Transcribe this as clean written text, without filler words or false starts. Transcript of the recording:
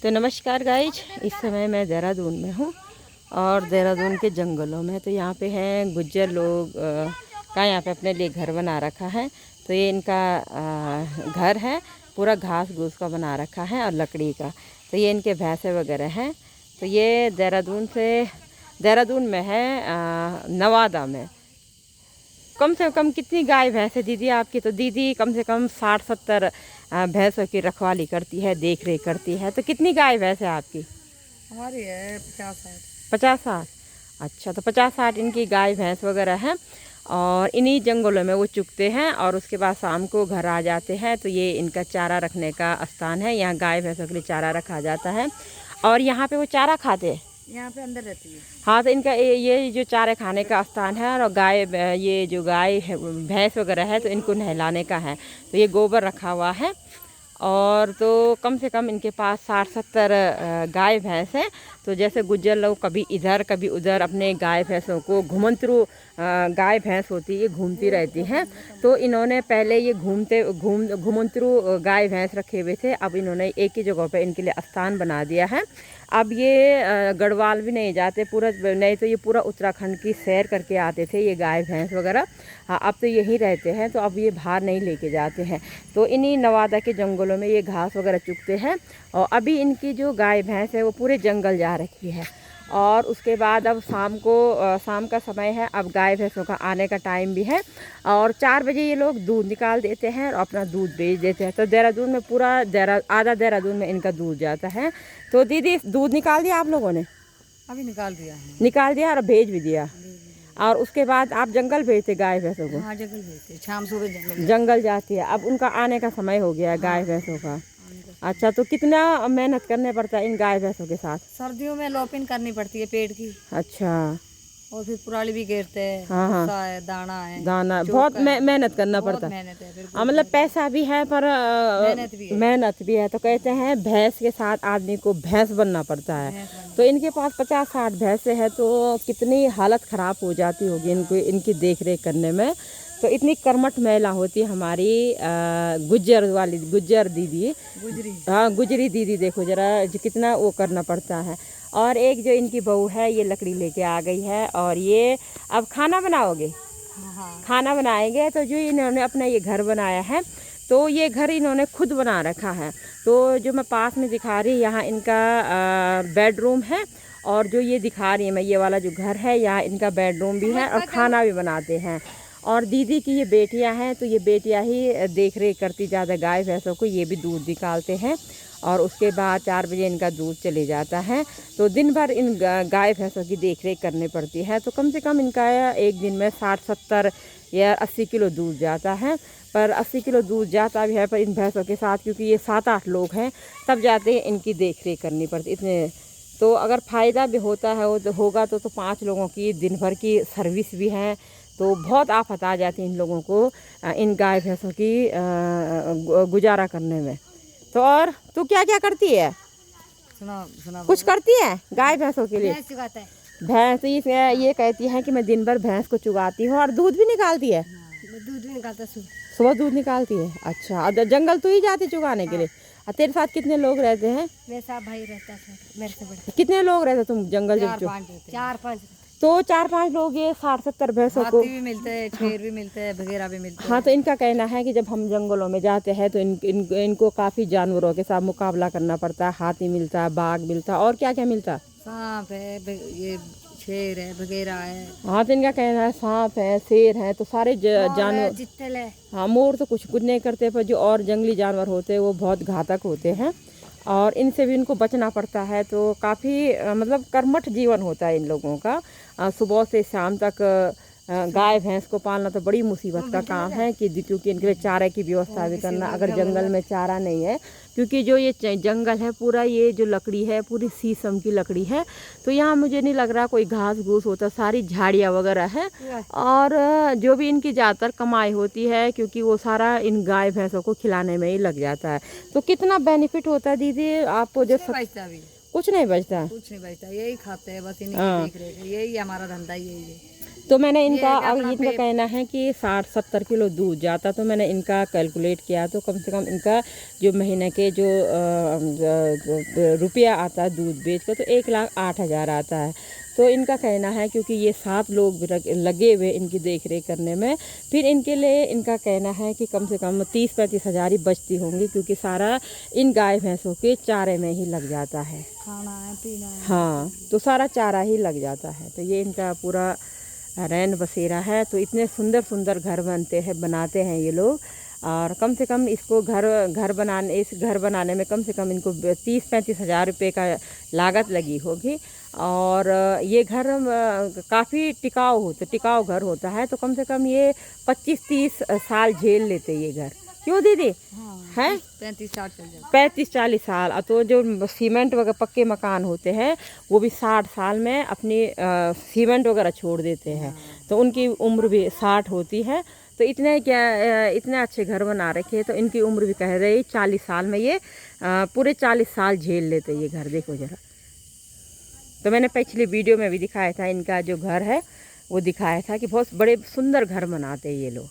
तो नमस्कार गाइज, इस समय मैं देहरादून में हूँ और देहरादून के जंगलों में। तो यहाँ पे हैं गुज्जर लोग का यहाँ पे अपने लिए घर बना रखा है। तो ये इनका घर है, पूरा घास घूस का बना रखा है और लकड़ी का। तो ये इनके भैंसे वगैरह हैं। तो ये देहरादून में है, नवादा में। कम से कम कितनी गाय भैंस है दीदी आपकी? तो दीदी कम से कम 60-70 भैंसों की रखवाली करती है, देख रेख करती है। तो कितनी गाय भैंस है आपकी? हमारी है 50-60। 50-60। अच्छा, तो 50-60 इनकी गाय भैंस वगैरह हैं और इन्हीं जंगलों में वो चुगते हैं और उसके बाद शाम को घर आ जाते हैं। तो ये इनका चारा रखने का स्थान है। यहाँ गाय भैंसों के लिए चारा रखा जाता है और यहाँ पे वो चारा खाते हैं। यहाँ पे अंदर रहती है। हाँ, तो इनका ये जो चारे खाने का स्थान है और ये जो गाय भैंस वगैरह है तो इनको नहलाने का है। तो ये गोबर रखा हुआ है और तो कम से कम इनके पास 60-70 गाय भैंस हैं। तो जैसे गुज्जर लोग कभी इधर कभी उधर अपने गाय भैंसों को घुमंतरू, गाय भैंस होती है ये घूमती रहती हैं। तो इन्होंने पहले ये घुमंतरू गाय भैंस रखे हुए थे। अब इन्होंने एक ही जगह पे इनके लिए स्थान बना दिया है। अब ये गढ़वाल भी नहीं जाते, पूरा नहीं तो ये पूरा उत्तराखंड की सैर करके आते थे ये गाय भैंस वगैरह। हाँ, अब तो यहीं रहते हैं। तो अब ये बाहर नहीं लेके जाते हैं। तो इन्हीं नवादा के जंगलों में ये घास वगैरह चुगते हैं और अभी इनकी जो गाय भैंस है वो पूरे जंगल जा रखी है। और उसके बाद अब शाम का समय है, अब गाय भैंसों का आने का टाइम भी है और 4 बजे ये लोग दूध निकाल देते हैं और अपना दूध बेच देते हैं। तो देहरादून में आधा देहरादून में इनका दूध जाता है। तो दीदी दूध निकाल दिया आप लोगों ने? अभी निकाल दिया है। निकाल दिया और भेज भी दिया। और उसके बाद आप जंगल भेजते गाय भैंसों को? हाँ, जंगल भेजते, शाम सुबह जंगल जाती है। अब उनका आने का समय हो गया है गाय भैंसों का। अच्छा, तो कितना मेहनत करने पड़ता है इन गाय भैंसों के साथ? सर्दियों में लोपिन करनी पड़ती है पेड़ की। अच्छा। और फिर पुराली भी घेरते हैं। हाँ हाँ, भूसा है, दाना है, दाना बहुत मेहनत करना पड़ता है। मेहनत है। मतलब पैसा भी है पर मेहनत भी है। तो कहते हैं भैंस के साथ आदमी को भैंस बनना पड़ता है। तो इनके पास 50-60 भैंसे हैं। तो कितनी हालत ख़राब हो जाती होगी इनकी देख रेख करने में। तो इतनी कर्मठ महिला होती है हमारी गुज्जर दीदी, हाँ गुजरी दीदी। देखो जरा कितना वो करना पड़ता है। और एक जो इनकी बहू है ये लकड़ी लेके आ गई है और ये अब खाना बनाओगे? हाँ। खाना बनाएंगे। तो जो इन्होंने अपना ये घर बनाया है तो ये घर इन्होंने खुद बना रखा है। तो जो मैं पास में दिखा रही, यहाँ इनका बेडरूम है और जो ये दिखा रही है मैं, ये वाला जो घर है यहाँ इनका बेडरूम भी है और खाना भी बनाते हैं। और दीदी की ये बेटियां हैं तो ये बेटियां ही देख रेख करती ज़्यादा गाय भैंसों को। ये भी दूध निकालते हैं और उसके बाद 4 बजे इनका दूध चले जाता है। तो दिन भर इन गाय भैंसों की देख रेख करनी पड़ती है। तो कम से कम इनका एक दिन में 60-70 या 80 किलो दूध जाता है। पर 80 किलो दूध जाता भी है पर इन भैंसों के साथ क्योंकि ये 7-8 लोग हैं तब जाते हैं इनकी देख रेख करनी पड़ती इतने। तो अगर फ़ायदा भी होता है वो तो होगा तो 5 लोगों की दिन भर की सर्विस भी है। तो बहुत आफत आ जाती है इन लोगों को इन गाय भैंसों की गुजारा करने में। तो और तू क्या क्या करती है? सुना कुछ करती है गाय भैंसों के लिए? भैंस ये कहती है कि मैं दिन भर भैंस को चुगाती हूँ और दूध भी निकालती है। दूध भी निकालता सुबह दूध निकालती है। अच्छा, और जंगल तू ही जाती चुगाने के लिए? और तेरे साथ कितने लोग रहते हैं? मेरे साथ भाई रहता है मेरे से बड़े। कितने लोग रहते तुम जंगल? 4-5। तो 4-5 लोग ये 60-70 भैंसों को भी मिलते हैं, शेर भी मिलते हैं, बघेरा भी मिलते हैं। हाँ, तो इनका कहना है कि जब हम जंगलों में जाते हैं तो इनको काफ़ी जानवरों के साथ मुकाबला करना पड़ता है। हाथी मिलता है, बाघ मिलता है और क्या क्या मिलता है? सांप है, ये शेर है, बघेरा है। हाँ, तो इनका कहना है सांप है, शेर है, तो सारे जानवर। चित्तल है। हाँ, मोर तो कुछ नहीं करते पर जो और जंगली जानवर होते हैं वो बहुत घातक होते हैं और इनसे भी इनको बचना पड़ता है। तो काफ़ी मतलब कर्मठ जीवन होता है इन लोगों का। सुबह से शाम तक गाय भैंस को पालना तो बड़ी मुसीबत का काम है क्योंकि इनके लिए चारे की व्यवस्था भी करना। अगर जंगल में चारा नहीं है, क्योंकि जो ये जंगल है पूरा, ये जो लकड़ी है पूरी शीशम की लकड़ी है। तो यहाँ मुझे नहीं लग रहा कोई घास घूस होता, सारी झाड़ियाँ वगैरह है। और जो भी इनकी ज़्यादातर कमाई होती है क्योंकि वो सारा इन गाय भैंसों को खिलाने में ही लग जाता है। तो कितना बेनिफिट होता है दीदी आपको? जो कुछ नहीं बचता, यही खाते हैं बस, इन्हीं की देख रेख है, यही हमारा धंधा यही है। तो मैंने इनका ये क्या अब अपना इनका कहना है कि 60-70 किलो दूध जाता, तो मैंने इनका कैलकुलेट किया तो कम से कम इनका जो महीने के जो रुपया आता है दूध बेच कर, तो 1,08,000 आता है। तो इनका कहना है क्योंकि ये 7 लोग भी लगे हुए इनकी देख रेख करने में, फिर इनके लिए इनका कहना है कि कम से कम 30-35 हज़ार ही बचती होंगी, क्योंकि सारा इन गाय भैंसों के चारे में ही लग जाता है। खाना है पीना है। हाँ, तो सारा चारा ही लग जाता है। तो ये इनका पूरा रैन बसेरा है। तो इतने सुंदर सुंदर घर बनाते हैं ये लोग। और कम से कम इसको इस घर बनाने में कम से कम इनको 30-35 हज़ार रुपये का लागत लगी होगी। और ये घर काफ़ी टिकाऊ घर होता है। तो कम से कम ये 25-30 साल झेल लेते ये घर, क्यों दीदी? हाँ, है 35 साल चल जाते। 35-40 साल। तो जो सीमेंट वगैरह पक्के मकान होते हैं वो भी 60 साल में अपनी सीमेंट वगैरह छोड़ देते हैं। तो उनकी उम्र भी 60 होती है। तो इतने अच्छे घर बना रखे, तो इनकी उम्र भी कह रही 40 साल में ये पूरे 40 साल झेल लेते ये घर। देखो ज़रा, तो मैंने पिछली वीडियो में भी दिखाया था, इनका जो घर है वो दिखाया था कि बहुत बड़े सुंदर घर बनाते ये लोग।